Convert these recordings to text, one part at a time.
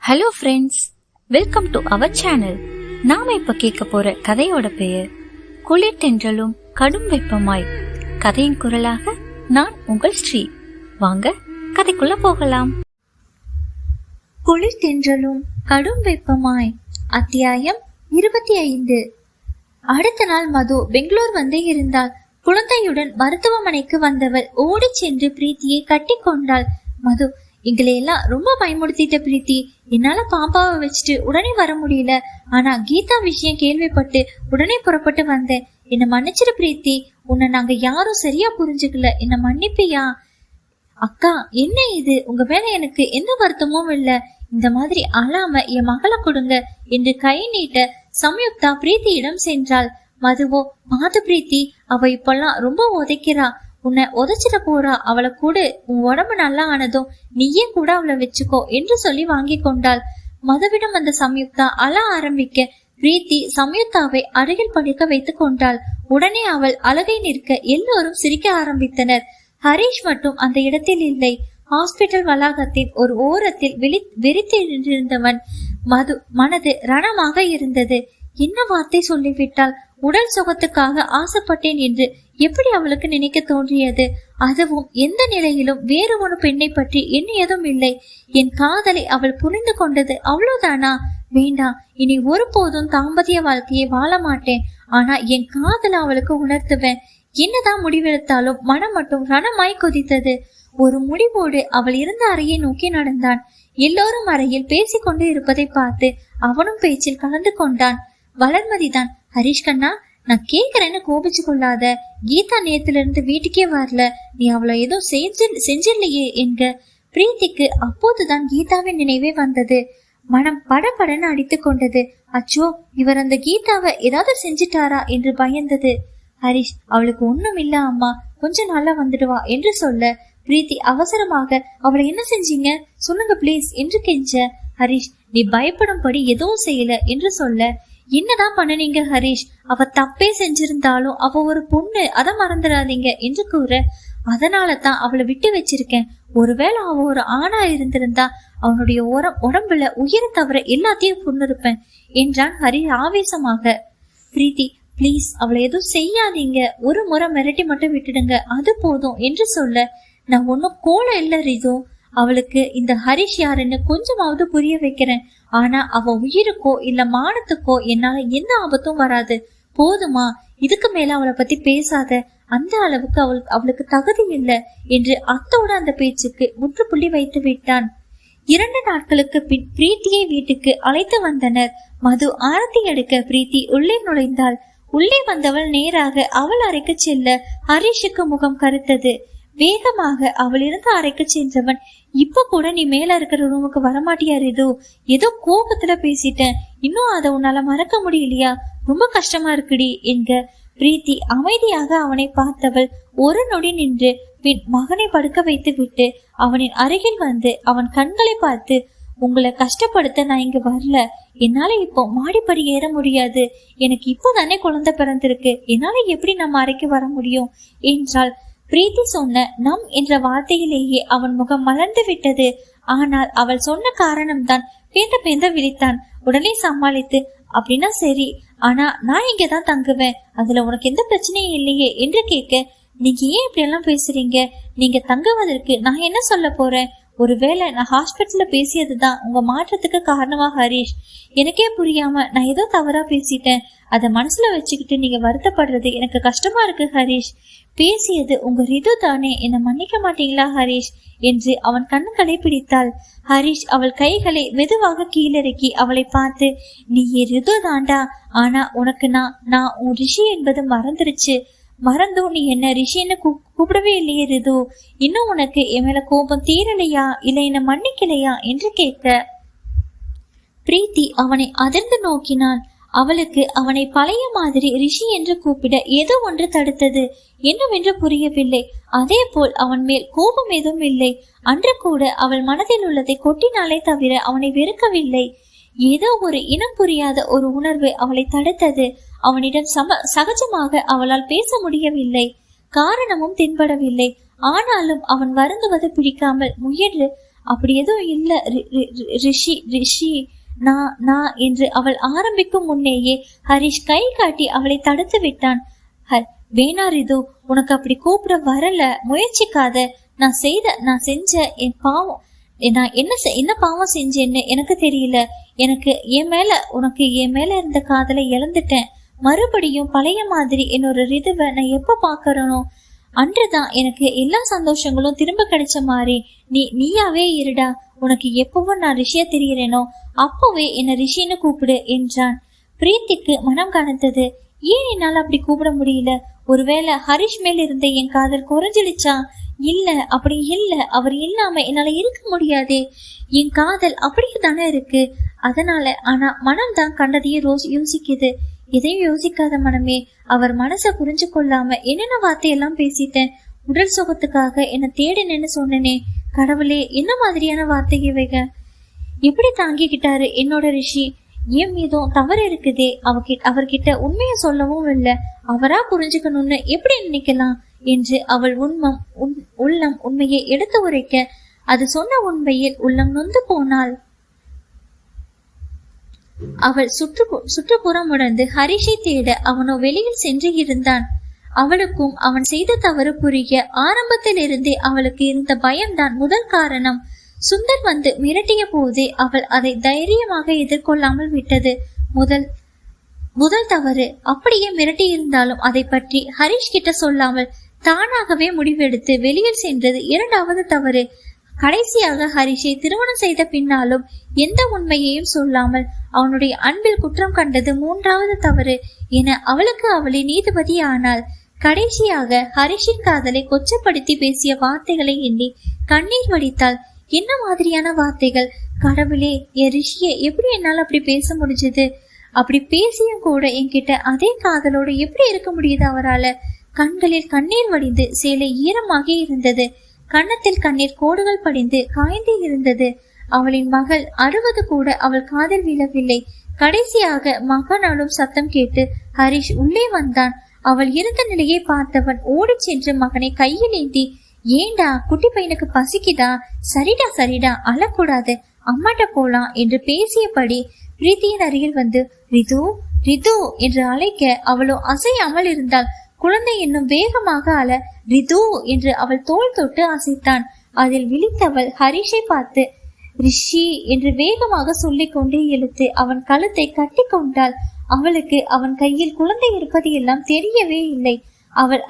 Hello friends, welcome to our channel. நாம இப்ப கேட்க போற கதையோட பெயர் குளிர் தென்றலும் கடும் வெப்பமாய். கதையின் குரலாக நான் உங்கள் ஸ்ரீ. வாங்க கதைக்குள்ள போகலாம். குளிர் தென்றலும் கடும் வெப்பமாய், அத்தியாயம் 25. அடுத்த நாள் மது பெங்களூர் வந்து இருந்தாள். குழந்தையுடன் மருத்துவமனைக்கு வந்தவள் ஓடி சென்று பிரீத்தியை கட்டி கொண்டாள். மது, எங்களை எல்லாம் ரொம்ப பயமுடுத்திட்ட பிரீத்தி. என்னால பாப்பாவை வச்சுட்டு உடனே வர முடியல. ஆனா கீதா விஷயம் கேள்விப்பட்டு உடனே புறப்பட்டு வந்தேன். என்ன மன்னிச்சிரு பிரீத்தி. உன்னை நாங்க யாரும் சரியா புரிஞ்சுக்கல. என்ன மன்னிப்பியா? அக்கா, என்ன இது? உங்க மேல எனக்கு எந்த வருத்தமும் இல்ல. இந்த மாதிரி அழாம என் மகளை கொடுங்க என்று கை நீட்ட சம்யுக்தா பிரீத்தியிடம் சென்றாள். மதுவோ, மாது பிரீத்தி, அவ இப்பெல்லாம் ரொம்ப உதைக்கிறா. உன்னை உதைச்சிட போறா. அவளை கூட உன் உடம்பு நல்லா ஆனதும் நீயே கூட அவளை வச்சுக்கோ என்று சொல்லி வாங்கி கொண்டாள். மதுவிடம் அந்த சம்யுக்தா அழ ஆரம்பிக்க பிரீத்தி சம்யுக்தாவை அருகில் படுக்க வைத்துக் கொண்டாள். உடனே அவள் அழுகை நிற்க எல்லோரும் சிரிக்க ஆரம்பித்தனர். ஹரீஷ் மட்டும் அந்த இடத்தில் இல்லை. ஹாஸ்பிட்டல் வளாகத்தின் ஒரு ஓரத்தில் வெறித்திருந்தவன் மனது ரணமாக இருந்தது. என்ன வார்த்தை சொல்லிவிட்டால்? உடல் சுகத்துக்காக ஆசைப்பட்டேன் என்று எப்படி அவளுக்கு நினைக்க தோன்றியது? அதுவும் எந்த நிலையிலும் வேறு ஒரு பெண்ணை பற்றி எண்ணியதும் இல்லை. என் காதலை அவள் புரிந்து கொண்டது அவ்வளவுதானா? வேண்டாம், இனி ஒருபோதும் தாம்பத்திய வாழ்க்கையை வாழ மாட்டேன். ஆனா என் காதலை அவளுக்கு உணர்த்துவேன். என்னதான் முடிவெடுத்தாலும் மனம் மட்டும் ரணமாய் கொதித்தது. ஒரு முடிவோடு அவள் இருந்த அறையை நோக்கி நடந்தான். எல்லோரும் அறையில் பேசிக்கொண்டு இருப்பதை பார்த்து அவனும் பேச்சில் கலந்து கொண்டான். வளர்மதிதான், ஹரீஷ் கண்ணா, நான் கேக்குறேன்னு கோபிச்சு கொள்ளாத. கீதா நேத்துல இருந்து வீட்டுக்கே வரல. நீ அவளை ஏதோ செஞ்சிடலையே என்க. பிரீத்திக்கு அப்போதுதான் கீதாவின் நினைவே வந்தது. மனம் படபடன்னு அடித்து கொண்டது. அச்சோ, இவர் அந்த கீதாவை ஏதாவது செஞ்சிட்டாரா என்று பயந்தது. ஹரீஷ், அவளுக்கு ஒண்ணும் இல்ல அம்மா, கொஞ்சம் நாளா வந்துடுவா என்று சொல்ல பிரீத்தி அவசரமாக, அவளை என்ன செஞ்சீங்க சொல்லுங்க பிளீஸ் என்று கெஞ்ச. ஹரீஷ், நீ பயப்படும்படி எதுவும் செய்யல என்று சொல்ல, என்னதான் பண்ணனீங்க ஹரீஷ்? அவ தப்பே செஞ்சிருந்தாலும் அவ ஒரு பொண்ணு, அதை மறந்துடாதீங்க என்று கூற, அதனால தான் அவளை விட்டு வச்சிருக்கேன். ஒருவேளை அவ ஒரு ஆணா இருந்திருந்தா அவனுடைய உடம்புல உயிரை தவிர எல்லாத்தையும் கொண்டிருப்பேன் என்றான் ஹரீஷ் ஆவேசமாக. பிரீத்தி, பிளீஸ் அவளை எதுவும் செய்யாதீங்க, ஒரு முறை மிரட்டி மட்டும் விட்டுடுங்க, அது போதும் என்று சொல்ல, நான் ஒன்னும் கோலம் இல்ல ரிது. அவளுக்கு இந்த ஹரீஷ் யாருன்னு கொஞ்சமாவது புரிய வைக்கிறேன். ஆனா அவ உயிருக்கோ இல்ல மானத்துக்கோ என்னால எந்த ஆபத்தும் வராது. போதுமா? இதுக்கு மேல அவளை பத்தி பேசாத. அந்த அளவுக்கு அவளுக்கு தகுதி இல்லை என்று அத்தோட அந்த பேச்சுக்கு முற்றுப்புள்ளி வைத்து விட்டான். 2 நாட்களுக்கு பின் பிரீத்தியை வீட்டுக்கு அழைத்து வந்தனர். மது ஆரத்தி எடுக்க பிரீத்தி உள்ளே நுழைந்தாள். உள்ளே வந்தவள் நேராக அவள் அறைக்கு செல்ல ஹரீஷுக்கு முகம் கருத்தது. வேகமாக அவள் இருந்த அறைக்கு சென்றவன், இப்ப கூட நீ மேல இருக்கிற ரூமுக்கு வரமாட்டியா ரிது? ஏதோ கோபத்துல பேசிட்டேன், இன்னும் அதை உன்னால மறக்க முடியலையா? ரொம்ப கஷ்டமா இருக்குடி என்க. பிரீத்தி அமைதியாக அவனை பார்த்தவள் ஒரு நொடி நின்று பின் மகனை படுக்க வைத்து விட்டு அவனின் அருகில் வந்து அவன் கண்களை பார்த்து, உங்களை கஷ்டப்படுத்த நான் இங்க வரல. என்னால இப்போ மாடிப்படி ஏற முடியாது. எனக்கு இப்போதானே குழந்தை பிறந்திருக்கு. என்னால எப்படி நம்ம அறைக்கு வர முடியும் என்றாள். பிரீத்தி சொன்ன நம் என்ற வார்த்தையிலேயே அவன் முகம் மலர்ந்து விட்டது. ஆனால் அவள் சொன்ன காரணம்தான் பேந்த விழித்தான். உடனே சமாளித்து, அப்படின்னா சரி, ஆனா நான் இங்கதான் தங்குவேன், அதுல உனக்கு எந்த பிரச்சனையும் இல்லையே என்று கேட்க, நீங்க ஏன் இப்படி எல்லாம் பேசுறீங்க? நீங்க தங்குவதற்கு நான் என்ன சொல்ல போறேன்? ஒருவேளை நான் ஹாஸ்பிட்டல்ல பேசியதுதான் உங்க மாற்றத்துக்கு காரணமா ஹரீஷ்? எனக்கே புரியாம நான் ஏதோ தவறா பேசிட்டேன். அதை மனசுல வச்சுக்கிட்டு நீங்க வருத்தப்படுறது எனக்கு கஷ்டமா இருக்கு ஹரீஷ். பேசியது உங்க ரிது தானே, என்ன மன்னிக்க மாட்டீங்களா ஹரீஷ் என்று அவன் கண்களை பிடித்தாள். ஹரீஷ் அவள் கைகளை மெதுவாக கீழிறக்கி அவளை பார்த்து, நீ ரிது தாண்டா, ஆனா உனக்கு நான் உன் ரிஷி என்பது மறந்தும் நீ என்ன ரிஷின்னு கூப்பிடவே இல்லையே ரிது. இன்னும் உனக்கு என் மேல கோபம் தீரலையா, இல்ல என்ன மன்னிக்கலையா என்று கேட்க பிரீத்தி அவனை அதிர்ந்து நோக்கினாள். அவளுக்கு அவனை பழைய மாதிரி ரிஷி என்று கூப்பிட ஏதோ ஒன்று தடுத்தது. என்னவென்று புரியவில்லை. அதே போல் அவன் மேல் கோபம் எதுவும் இல்லை. அன்று கூட அவள் மனதில் உள்ளதை கொட்டினாலே தவிர அவனை வெறுக்கவில்லை. ஏதோ ஒரு இனம் புரியாத ஒரு உணர்வு அவளை தடுத்தது. அவனிடம் சகஜமாக அவளால் பேச முடியவில்லை. காரணமும் தென்படவில்லை. ஆனாலும் அவன் வருந்துவது பிடிக்காமல் முயன்று அப்படி எதுவும் இல்ல ரிஷி ரிஷி நான் என்று அவள் ஆரம்பிக்கும் முன்னேயே ஹரிஷ் கை காட்டி அவளை தடுத்து விட்டான். வேணா ரிது, உனக்கு அப்படி கூப்பிட வரல, முயற்சிக்காத. நான் செஞ்ச என் பாவம், நான் என்ன பாவம் செஞ்சேன்னு எனக்கு தெரியல. உனக்கு என் மேல இருந்த காதலை இழந்துட்டேன். மறுபடியும் பழைய மாதிரி என்னோட ரிதுவை நான் எப்ப பாக்கறனோ அன்றுதான் எனக்கு எல்லா சந்தோஷங்களும் திரும்ப கிடைச்ச மாதிரி. நீயாவே இருடா. உனக்கு எப்பவும் நான் ரிஷியா தெரியறேனோ அப்பவே என்ன ரிஷின்னு கூப்பிடு என்றான். பிரீத்திக்கு மனம் கனத்தது. ஏன் என்னால அப்படி கூப்பிட முடியல? ஒருவேளை ஹரிஷ் மேல் இருந்த என் காதல் குறைஞ்சிடுச்சா? இல்ல, அப்படி இல்ல. அவர் இல்லாம என்னால இருக்க முடியாதே. என் காதல் அப்படியே தானே இருக்கு. அதனால ஆனா மனம் தான் கண்டதையே யோசிக்குது. எதையும் யோசிக்காத மனமே. அவர் மனசை புரிஞ்சு கொள்ளாம என்னென்ன வார்த்தையெல்லாம் பேசிட்டேன். உடல் சுகத்துக்காக என்ன தேடினேன்னு சொன்னனே. கடவுளே, என்ன மாதிரியான வார்த்தைகள் வைக எப்படி தாங்கிக்கிட்டாரு என்னோட ரிஷி. என் மீதும் தவறு இருக்குதே. அவர்கிட்ட உண்மைய சொல்லவும் இல்லை. அவரா புரிஞ்சுக்கணும்னு எப்படி நினைக்கலாம் என்று அவள் உள்ளம் உண்மையை எடுத்து உரைக்க, அது சொன்ன உண்மையில் உள்ளம் நொந்து போனாள். அவள் சுற்றுப்புறம் உணர்ந்து ஹரிஷை தேட அவனோ வெளியில் சென்று இருந்தான். அவளுக்கும் அவன் செய்த தவறு புரிய ஆரம்பத்தில் இருந்தே அவளுக்கு இருந்த பயம்தான் முதல் காரணம். சுந்தர் வந்து மிரட்டிய போதே அவள் அதை தைரியமாக எதிர்கொள்ளாமல் விட்டது முதல் தவறு. அப்படியே மிரட்டி இருந்தாலும் அதை பற்றி ஹரிஷ் கிட்ட சொல்லாமல் தானாகவே முடிவெடுத்து வெளியில் சென்றது இரண்டாவது தவறு. கடைசியாக ஹரிஷை திருமணம் செய்த பின்னாலும் எந்த உண்மையையும் சொல்லாமல் அவனுடைய அன்பில் குற்றம் கண்டது மூன்றாவது தவறு என அவளுக்கு அவளை நீதிபதி ஆனாள். கடைசியாக ஹரிஷின் காதலை கொச்சப்படுத்தி பேசிய வார்த்தைகளை எண்ணி கண்ணீர் வடித்தாள். என்ன மாதிரியான வார்த்தைகள்! கடவுளே, என் ரிஷியை எப்படி என்னால் அப்படி பேச முடிஞ்சது? அப்படி பேசியும் கூட என்கிட்ட அதே காதலோடு எப்படி இருக்க முடியுது அவரால? கண்களில் கண்ணீர் வடிந்து சேலை ஈரமாகி இருந்தது. கன்னத்தில் கண்ணீர் கோடுகள் படிந்து காய்ந்து இருந்தது. அவளின் மகள் அழுவது கூட அவள் காதில் விழவில்லை. கடைசியாக மகனாலும் சத்தம் கேட்டு ஹரிஷ் உள்ளே வந்தான். அவள் இருந்த நிலையை பார்த்தவன் ஓடி சென்று மகனை கையில் ஏந்தி, ஏண்டா, குட்டி பையனுக்கு பசிக்குதா? சரிடா அழக்கூடாது, அம்மாட்ட போலாம் என்று பேசியபடி பிரீத்தியின் அருகில் வந்து ரிது ரிது என்று அழைக்க அவளோ அசையாமல் இருந்தாள். குழந்தை இன்னும் வேகமாக அழ ரிது என்று அவள் தோள் தொட்டு அசைத்தான். அதில் விழித்தவள் ஹரிஷை பார்த்து ரிஷி என்று வேகமாக சொல்லிக் கொண்டே இழுத்து அவன் கழுத்தை கட்டி கொண்டாள். அவளுக்கு அவன் கையில் குழந்தை இருப்பது எல்லாம் தெரியவே இல்லை. அவள்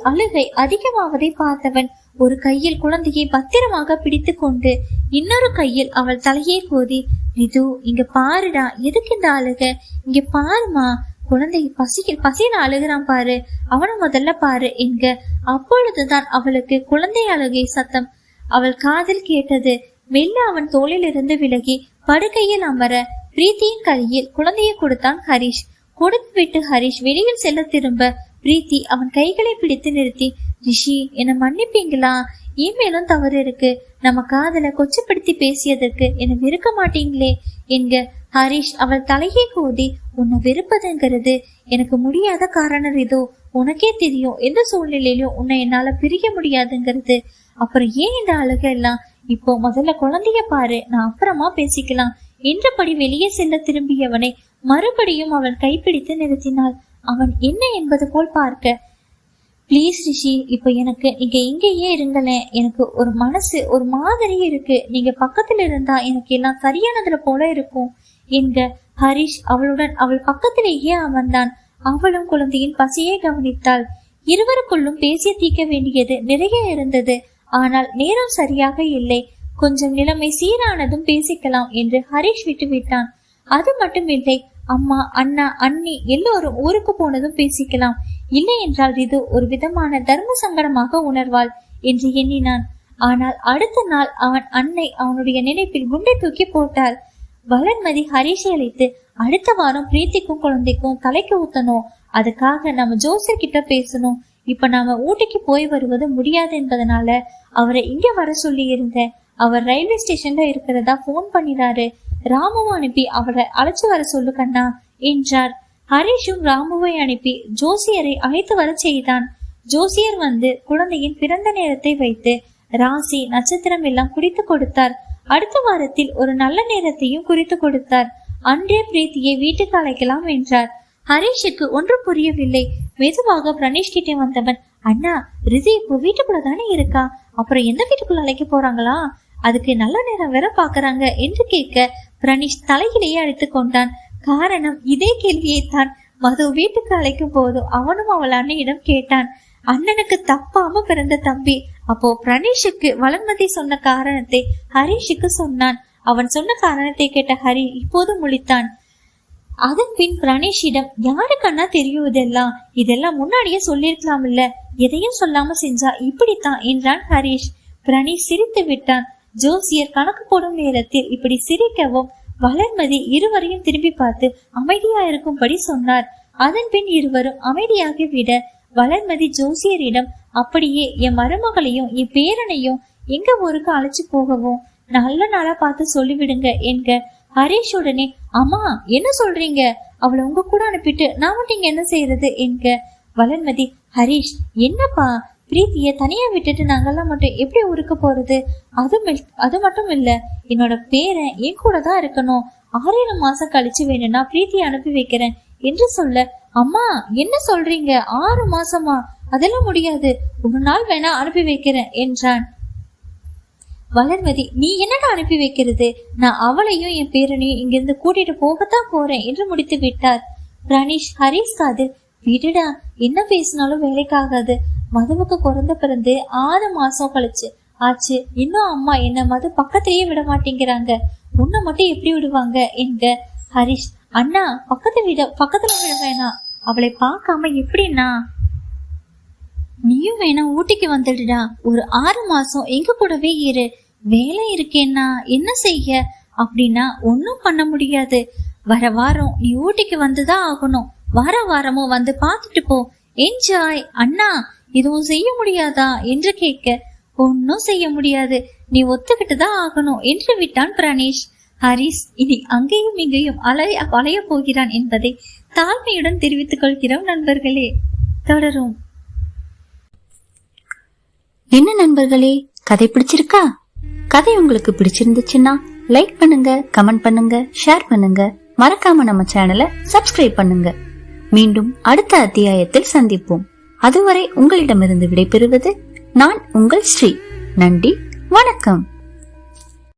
அழுகை அதிகமாவதை பார்த்தவன் ஒரு கையில் குழந்தையை பத்திரமாக பிடித்து கொண்டு இன்னொரு கையில் அவள் தலையை கோதி, ரிது, இங்க பாருடா, எதுக்கு இந்த அழுக? இங்க பாருமா, குழந்தை பசியில அழுகிறான் பாரு, அவனை முதல்ல பாரு என்க. அப்பொழுதுதான் அவளுக்கு குழந்தை அழுகை சத்தம் அவள் காதில் கேட்டது. மெல்ல அவன் தோளில் இருந்து விலகி படுக்கையில் அமர பிரீத்தியின் கையில் குழந்தையை கொடுத்தான் ஹரிஷ். கொடுத்து விட்டு ஹரிஷ் வெளியில் செல்ல திரும்ப பிரீத்தி அவன் கைகளை பிடித்து நிறுத்தி, ரிஷி, என்ன மன்னிப்பீங்களா? இமேலும் தவறு இருக்கு. நம்ம காதலை கொச்சப்படுத்தி பேசியதற்கு என்ன வெறுக்க மாட்டீங்களே என்க. ஹரிஷ் அவள் தலையை கோதி, உன்னை வெறுப்பதுங்கிறது எனக்கு முடியாத காரணம் இதோ. உனக்கே தெரியும், எந்த சூழ்நிலையிலும் உன்னை என்னால பிரிக்க முடியாதுங்கிறது. அப்புறம் ஏன் இந்த அழுக எல்லாம்? இப்போ முதல்ல குழந்தைய பாரு, நான் அப்புறமா பேசிக்கலாம் என்றபடி வெளியே செல்ல திரும்பியவனை மறுபடியும் அவன் கைப்பிடித்து நிறுத்தினாள். அவன் என்ன என்பது போல் பார்க்க, பிளீஸ் ரிஷி, இப்ப எனக்கு நீங்க இங்கேயே இருங்களேன். எனக்கு ஒரு மனசு ஒரு மாதிரி இருக்கு. நீங்க பக்கத்துல இருந்தா எனக்கு எல்லாம் சரியானதுல போல இருக்கும் என்க. ஹரிஷ் அவளுடன் அவள் பக்கத்திலேயே அமர்ந்தான். அவளும் குழந்தையின் பசியை கவனித்தாள். இருவருக்குள்ளும் பேசி தீர்க்க வேண்டியது நிறைய இருந்தது. ஆனால் நேரம் சரியாக இல்லை. கொஞ்சம் நிலைமை சீரானதும் பேசிக்கலாம் என்று ஹரிஷ் விட்டுவிட்டான். அது மட்டும் இல்லை, அம்மா, அண்ணா, அண்ணி எல்லோரும் ஊருக்கு போனதும் பேசிக்கலாம். இல்லை என்றால் இது ஒரு விதமான தர்ம சங்கடமாக உணர்வாள் என்று எண்ணினான். ஆனால் அடுத்த நாள் அவன் அன்னை அவனுடைய நினைப்பில் குண்டை தூக்கி போட்டாள். வளர்மதி ஹரிஷை அழைத்து, அடுத்த வாரம் பிரீத்திக்கும் குழந்தைக்கும் தலைக்கு ஊத்தணும். அதுக்காக நம்ம ஜோசியர் கிட்ட பேசணும். இப்ப நாம ஊட்டிக்கு போய் வருவது முடியாது என்பதனால அவரை இங்க வர சொல்லி இருந்தேன். அவர் ரயில்வே ஸ்டேஷன்ல இருக்கிறதா போன் பண்ணினாரு. ராமுவை அனுப்பி அவரை அழைச்சு வர சொல்லு கண்ணா என்றார். ஹரிஷும் ராமுவை அனுப்பி ஜோசியரை அழைத்து வர செய்தான். ஜோசியர் வந்து குழந்தையின் பிறந்த நேரத்தை வைத்து ராசி நட்சத்திரம் எல்லாம் குறித்து கொடுத்தார். அடுத்த வாரத்தில் ஒரு நல்ல நேரத்தையும் குறித்து கொடுத்தார். அன்றே பிரீத்தியை வீட்டுக்கு அழைக்கலாம் என்றார். ஹரிஷுக்கு ஒன்றும் புரியவில்லை. மெதுவாக பிரணேஷ் கிட்டே வந்தவன், அண்ணா ரிதி இப்போ வீட்டுக்குள்ள தானே இருக்கா, அப்புறம் எந்த வீட்டுக்குள்ள அழைக்க போறாங்களா, அதுக்கு நல்ல நேரம் வேற பாக்குறாங்க என்று கேட்க பிரணேஷ் தலையிலேயே அழைத்து கொண்டான். காரணம் இதே கேள்வியை தான் மது வீட்டுக்கு அழைக்கும் போது அவனும் அவள் அண்ணியிடம் கேட்டான். அண்ணனுக்கு தப்பாம பிறந்த தம்பி. அப்போ பிரணேஷுக்கு வளர்மதி சொன்ன காரணத்தை ஹரிஷுக்கு சொன்னான். அவன் சொன்ன காரணத்தை கேட்ட ஹரி இப்போது முழித்தான். அதன் பின் பிரணேஷிடம், யாருக்கண்ணா தெரியும் இதெல்லாம் முன்னாடியே சொல்லிருக்கலாம் இல்ல, எதையும் சொல்லாம செஞ்சா இப்படித்தான் என்றான் ஹரிஷ். பிரணேஷ் சிரித்து விட்டான். ஜோசியர் கணக்கு போடும் நேரத்தில் இப்படி சிரிக்கவும் வளர்மதி இருவரையும் திரும்பி பார்த்து அமைதியா இருக்கும்படி சொன்னார். அதன் பின் இருவரும் அமைதியாகி விட வளர்மதி ஜோசியரிடம், அப்படியே என் மருமகளையும் என் பேரனையும் எங்க ஊருக்கு அழைச்சு போகவும் நல்ல நாளா பார்த்து சொல்லிவிடுங்க என்க. ஹரிஷ் உடனே, அம்மா என்ன சொல்றீங்க, அவளை உங்க கூட அனுப்பிட்டு நான் மட்டும் இங்க என்ன செய்யறது என்க. வளர்மதி, ஹரிஷ் என்னப்பா, பிரீத்திய தனியா விட்டுட்டு நாங்கெல்லாம் மட்டும் எப்படி ஊருக்கு போறது, அது மட்டும் இல்ல, என்னோட பேரன் என் கூட தான் இருக்கணும், 6 மாசம் கழிச்சு வேணும்னா பிரீத்தியை அனுப்பி வைக்கிறேன் என்று சொல்ல, அம்மா என்ன சொல்றீங்க, 6 மாசமா, அதெல்லாம் முடியாது, ஒரு நாள் வேணா அனுப்பி வைக்கிறேன் என்றான். வளர்மதி, நீ என்னடா அனுப்பி வைக்கிறது, நான் அவளையும் என் பேரனையும் இங்கிருந்து கூட்டிட்டு போகத்தான் போறேன் என்று முடித்து விட்டார். பிரணேஷ் ஹரிஷ் காதில், விடுடா, என்ன பேசினாலும் வேலைக்காகாது, மதுவுக்கு குறைந்த பிறந்து 6 மாசம் கழிச்சு ஆச்சு, இன்னும் அம்மா என்ன மது பக்கத்திலேயே விட மாட்டேங்கிறாங்க, உன்னை மட்டும் எப்படி விடுவாங்க என்க. ஹரிஷ், அண்ணா பக்கத்துல விட வேணாம், அவளை பார்க்காம எப்படின்னா, நீயும் வேணா ஊட்டிக்கு வந்துடுடா, ஒரு 6 மாசம் எங்க கூடவே இரு, வேலை இருக்கேன்னா என்ன செய்ய, அப்படின்னா ஒன்னும் பண்ண முடியாது, வர வாரம் நீ ஊட்டிக்கு வந்துதான் ஆகணும், வார வாரமும் வந்து பார்த்துட்டு போ, என்ஜாய். அண்ணா இதுவும் செய்ய முடியாதா என்று கேட்க, ஒன்னும் செய்ய முடியாது, நீ ஒத்துக்கிட்டு தான் ஆகணும் என்று விட்டான் பிரணேஷ். ஹரிஷ் இனி அங்கேயும் இங்கேயும் அலைய போகிறான் என்பதை தாழ்மையுடன் தெரிவித்துக் கொள்கிறோம் நண்பர்களே. தொடரும். என்ன நண்பர்களே, கதை பிடிச்சிருக்கா? கதை உங்களுக்கு பிடிச்சிருந்துச்சுன்னா லைக் பண்ணுங்க, கமெண்ட் பண்ணுங்க, ஷேர் பண்ணுங்க, மறக்காம நம்ம சேனலை சப்ஸ்கிரைப் பண்ணுங்க. மீண்டும் அடுத்த அத்தியாயத்தில் சந்திப்போம். அதுவரை உங்களிடமிருந்து விடைபெறுவது நான் உங்கள் ஸ்ரீ. நன்றி, வணக்கம்.